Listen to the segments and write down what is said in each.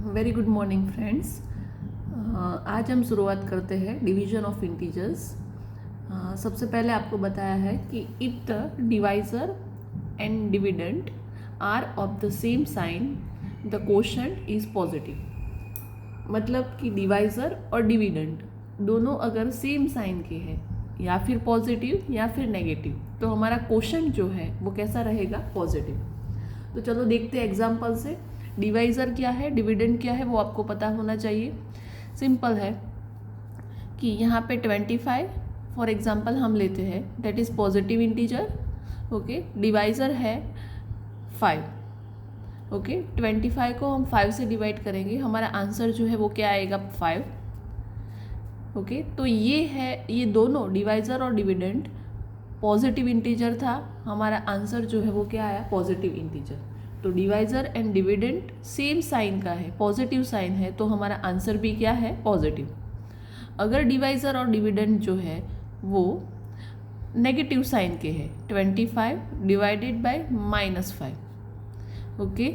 Very good morning friends. आज हम शुरुआत करते हैं डिवीजन ऑफ इंटीजर्स। सबसे पहले आपको बताया है कि if the divisor and dividend are of the same sign the quotient is positive. मतलब कि डिवाइजर और डिविडेंड दोनों अगर सेम साइन के हैं या फिर पॉजिटिव या फिर नेगेटिव तो हमारा क्वोशंट जो है वो कैसा रहेगा, पॉजिटिव। तो चलो देखते हैं एग्जाम्पल से। डिवाइजर क्या है, डिविडेंड क्या है, वो आपको पता होना चाहिए। सिंपल है कि यहाँ पे 25 फॉर एग्जांपल हम लेते हैं, that is positive integer. Okay, divisor है 5। ओके, 25 को हम 5 से डिवाइड करेंगे, हमारा आंसर जो है वो क्या आएगा, 5। ओके, तो ये है, ये दोनों डिवाइजर और डिविडेंड पॉजिटिव इंटीजर था, हमारा आंसर जो है वो क्या आया, पॉजिटिव इंटीजर। तो divisor and dividend same sign का है, पॉजिटिव साइन है, तो हमारा आंसर भी क्या है, पॉजिटिव। अगर डिवाइजर और डिविडेंड जो है वो नेगेटिव साइन के हैं, 25 डिवाइडेड बाय -5। ओके,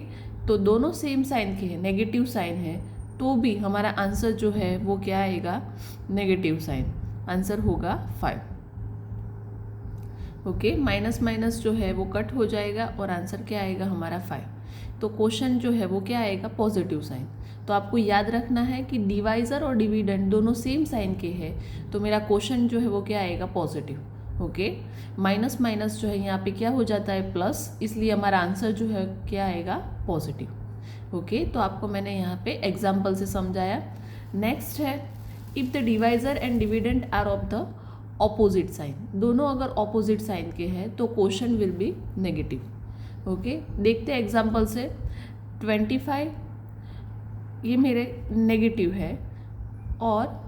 तो दोनों सेम साइन के हैं, नेगेटिव साइन है, तो भी हमारा आंसर जो है वो क्या आएगा, नेगेटिव साइन, आंसर होगा 5। ओके, माइनस माइनस जो है वो कट हो जाएगा और आंसर क्या आएगा हमारा 5। तो क्वेश्चन जो है वो क्या आएगा, पॉजिटिव साइन। तो आपको याद रखना है कि डिवाइजर और डिविडेंड दोनों सेम साइन के हैं, तो मेरा क्वेश्चन जो है वो क्या आएगा, पॉजिटिव। ओके, माइनस माइनस जो है यहाँ पे क्या हो जाता है, प्लस, इसलिए हमारा आंसर जो है क्या आएगा, पॉजिटिव। ओके, तो आपको मैंने यहाँ पे एग्जाम्पल से समझाया। नेक्स्ट है, if the divisor and dividend are of the opposite sign, दोनों अगर ऑपोजिट साइन के हैं तो quotient will be negative. Okay, देखते हैं एग्जांपल से। 25 ये मेरे नेगेटिव है और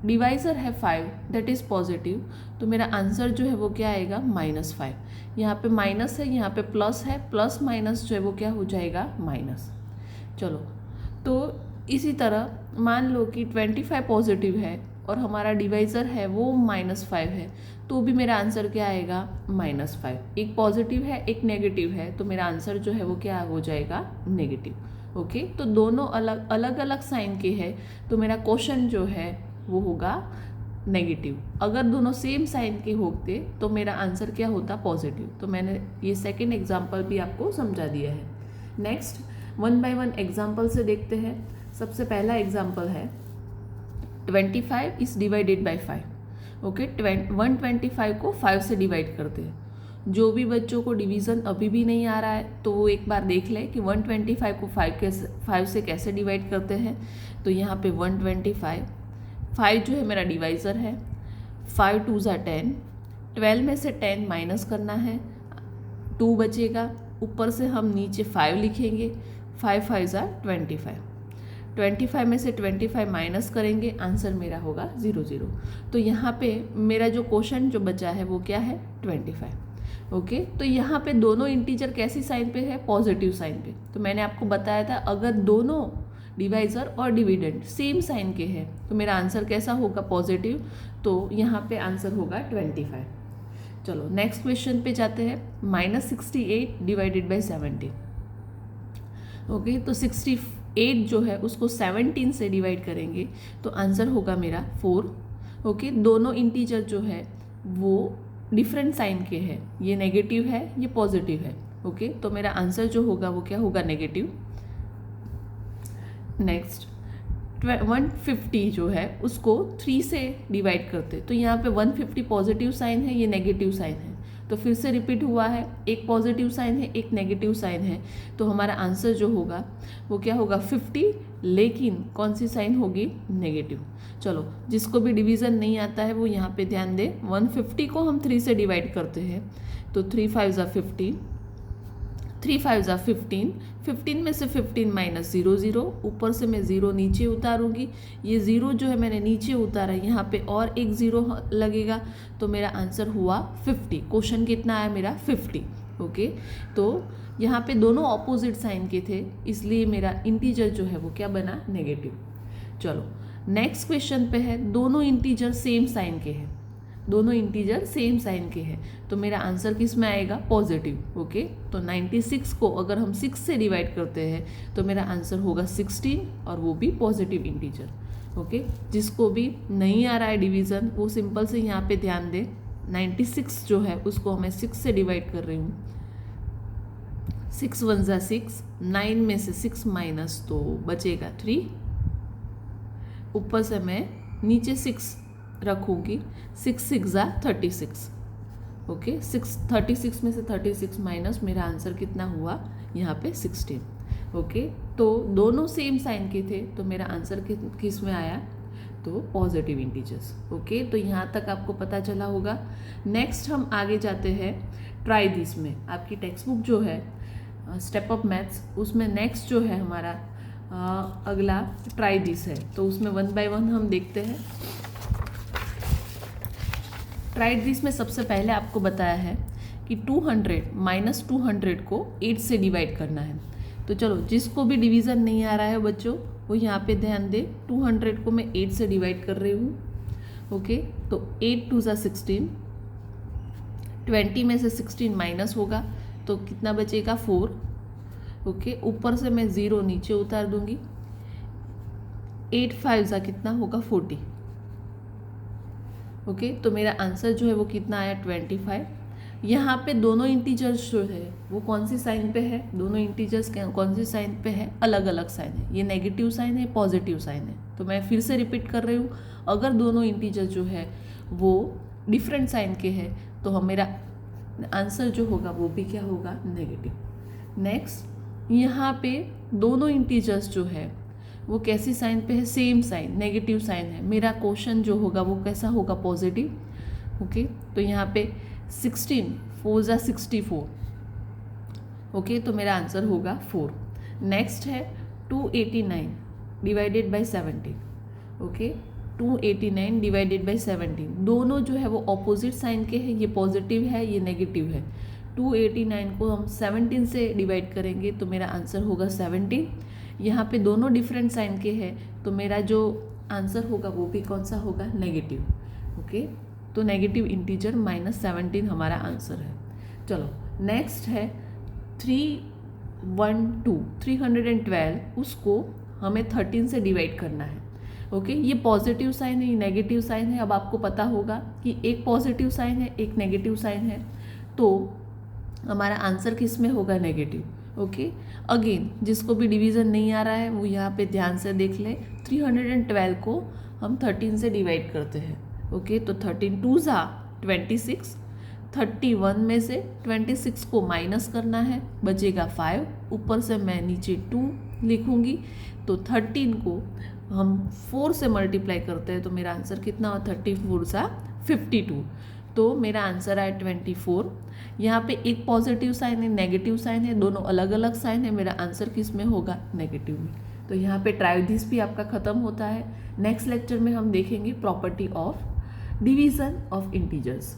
डिवाइजर है 5, दैट इज़ पॉजिटिव, तो मेरा आंसर जो है वो क्या आएगा, -5। यहाँ पे माइनस है, यहाँ पे प्लस है, प्लस माइनस जो है वो क्या हो जाएगा, माइनस। चलो, तो इसी तरह मान लो कि 25 पॉजिटिव है और हमारा डिवाइजर है वो -5 है, तो भी मेरा आंसर क्या आएगा, -5। एक पॉजिटिव है एक नेगेटिव है, तो मेरा आंसर जो है वो क्या हो जाएगा, नेगेटिव। ओके, तो दोनों अलग अलग अलग साइन के हैं, तो मेरा क्वेश्चन जो है वो होगा नेगेटिव। अगर दोनों सेम साइन के होते तो मेरा आंसर क्या होता, पॉजिटिव। तो मैंने ये सेकेंड एग्जाम्पल भी आपको समझा दिया है। नेक्स्ट 1 बाय 1 एग्जाम्पल से देखते हैं। सबसे पहला एग्जाम्पल है 25 इज डिवाइडेड बाय 5। ओके, 125 को 5 से डिवाइड करते हैं। जो भी बच्चों को डिवीज़न अभी भी नहीं आ रहा है तो वो एक बार देख लें कि 125 को 5 से कैसे डिवाइड करते हैं। तो यहाँ पे 125, 5 जो है मेरा डिवाइज़र है, 5 2 ज़ा 10, 12 में से 10 माइनस करना है, 2 बचेगा, ऊपर से हम नीचे 5 लिखेंगे, 5 5 ज़ा 25, 25 में से 25 माइनस करेंगे, आंसर मेरा होगा 0 0। तो यहाँ पे मेरा जो क्वेश्चन जो बचा है वो क्या है, 25। ओके, तो यहाँ पे दोनों इंटीजर कैसी साइन पे है, पॉजिटिव साइन पे। तो मैंने आपको बताया था अगर दोनों डिवाइजर और डिविडेंड सेम साइन के हैं तो मेरा आंसर कैसा होगा, पॉजिटिव। तो यहाँ पे आंसर होगा 25। चलो नेक्स्ट क्वेश्चन पे जाते हैं। -68 डिवाइडेड बाई 17। ओके, तो 68 जो है उसको 17 से डिवाइड करेंगे तो आंसर होगा मेरा 4। ओके, दोनों इंटीजर जो है वो डिफरेंट साइन के हैं, ये नेगेटिव है ये पॉजिटिव है। ओके, तो मेरा आंसर जो होगा वो क्या होगा, नेगेटिव। नेक्स्ट 150 जो है उसको 3 से डिवाइड करते, तो यहाँ पे 150 पॉजिटिव साइन है, ये नेगेटिव साइन है, तो फिर से रिपीट हुआ है, एक पॉजिटिव साइन है एक नेगेटिव साइन है, तो हमारा आंसर जो होगा वो क्या होगा, 50, लेकिन कौन सी साइन होगी, नेगेटिव। चलो, जिसको भी डिवीज़न नहीं आता है वो यहाँ पे ध्यान दे। 150 को हम 3 से डिवाइड करते हैं, तो 3 5 ज़ा 15, 3 5 ज़ा 15, 15 में से 15 माइनस 0 0, ऊपर से मैं 0 नीचे उतारूंगी, ये 0 जो है मैंने नीचे उतारा, यहाँ पे और एक 0 लगेगा, तो मेरा आंसर हुआ 50। क्वेश्चन कितना आया मेरा, 50। ओके, तो यहाँ पे दोनों ऑपोजिट साइन के थे, इसलिए मेरा इंटीजर जो है वो क्या बना, नेगेटिव। चलो नेक्स्ट क्वेश्चन पे है, दोनों इंटीजर सेम साइन के हैं, दोनों इंटीजर सेम साइन के हैं, तो मेरा आंसर किस में आएगा? पॉजिटिव। ओके, तो 96 को अगर हम 6 से डिवाइड करते हैं तो मेरा आंसर होगा 16 और वो भी पॉजिटिव इंटीजर। ओके, जिसको भी नहीं आ रहा है डिवीज़न वो सिंपल से यहाँ पे ध्यान दें, 96 जो है उसको मैं 6 से डिवाइड कर रही हूँ। 6 1 = 6, 9 में से 6 माइनस तो बचेगा 3, ऊपर से मैं नीचे 6 रखूँगी, 6 6 = 36। ओके, 36 में से 36 माइनस मेरा आंसर कितना हुआ यहाँ पे 16। ओके, तो दोनों सेम साइन के थे तो मेरा आंसर किस में आया? तो पॉजिटिव इंटीजर्स। ओके, तो यहाँ तक आपको पता चला होगा। नेक्स्ट हम आगे जाते हैं ट्राई दिस में। आपकी टेक्स्ट बुक जो है स्टेप अप मैथ्स, उसमें नेक्स्ट जो है हमारा अगला ट्राई दिस है, तो उसमें 1 बाय 1 हम देखते हैं। ट्राई दिस में सबसे पहले आपको बताया है कि 200 - 200 को 8 से डिवाइड करना है। तो चलो, जिसको भी डिवीज़न नहीं आ रहा है बच्चों वो यहाँ पे ध्यान दे, 200 को मैं 8 से डिवाइड कर रही हूँ। ओके, तो 8 2 = 16, 20 में से 16 माइनस होगा तो कितना बचेगा? 4। ओके, ऊपर से मैं 0 नीचे उतार दूंगी। 8 5 = कितना होगा? 40। ओके, तो मेरा आंसर जो है वो कितना आया? 25। यहाँ पे दोनों इंटीजर्स जो है वो कौन सी साइन पे है? दोनों इंटीजर्स कौन सी साइन पे है? अलग अलग साइन है। ये नेगेटिव साइन है, पॉजिटिव साइन है। तो मैं फिर से रिपीट कर रही हूँ, अगर दोनों इंटीजर जो है वो डिफरेंट साइन के हैं तो हम मेरा आंसर जो होगा वो भी क्या होगा? नेगेटिव। नेक्स्ट, यहाँ पे दोनों इंटीजर्स जो है वो कैसी साइन पे है? सेम साइन, नेगेटिव साइन है। मेरा क्वेश्चन जो होगा वो कैसा होगा? पॉजिटिव। ओके, तो यहाँ पे 16 4 = 64। ओके, तो मेरा आंसर होगा 4। नेक्स्ट है 289 divided by 17। Okay, 289 divided by 17, दोनों जो है वो ऑपोजिट साइन के हैं। ये पॉजिटिव है, ये नेगेटिव है। 289 को हम 17 से डिवाइड करेंगे तो मेरा आंसर होगा 17। यहाँ पे दोनों डिफरेंट साइन के हैं तो मेरा जो आंसर होगा वो भी कौन सा होगा? नेगेटिव। ओके, तो नेगेटिव इंटीजर -17 हमारा आंसर है। चलो, नेक्स्ट है 312, उसको हमें 13 से डिवाइड करना है। ओके, ये पॉजिटिव साइन है, ये नेगेटिव साइन है। अब आपको पता होगा कि एक पॉजिटिव साइन है, एक नेगेटिव साइन है, तो हमारा आंसर किस में होगा? नेगेटिव। ओके, अगेन जिसको भी डिवीज़न नहीं आ रहा है वो यहाँ पे ध्यान से देख ले। 312 को हम 13 से डिवाइड करते हैं। ओके, तो 13 2 = 26, 31 में से 26 को माइनस करना है, बचेगा 5, ऊपर से मैं नीचे 2 लिखूँगी। तो 13 को हम 4 से मल्टीप्लाई करते हैं तो मेरा आंसर कितना हो? 34 × 52, तो मेरा आंसर आया 24। यहाँ पे एक पॉजिटिव साइन है, नेगेटिव साइन है, दोनों अलग अलग साइन है। मेरा आंसर किस में होगा? नेगेटिव में। तो यहाँ पे ट्राई दिस भी आपका ख़त्म होता है। नेक्स्ट लेक्चर में हम देखेंगे property of division of integers.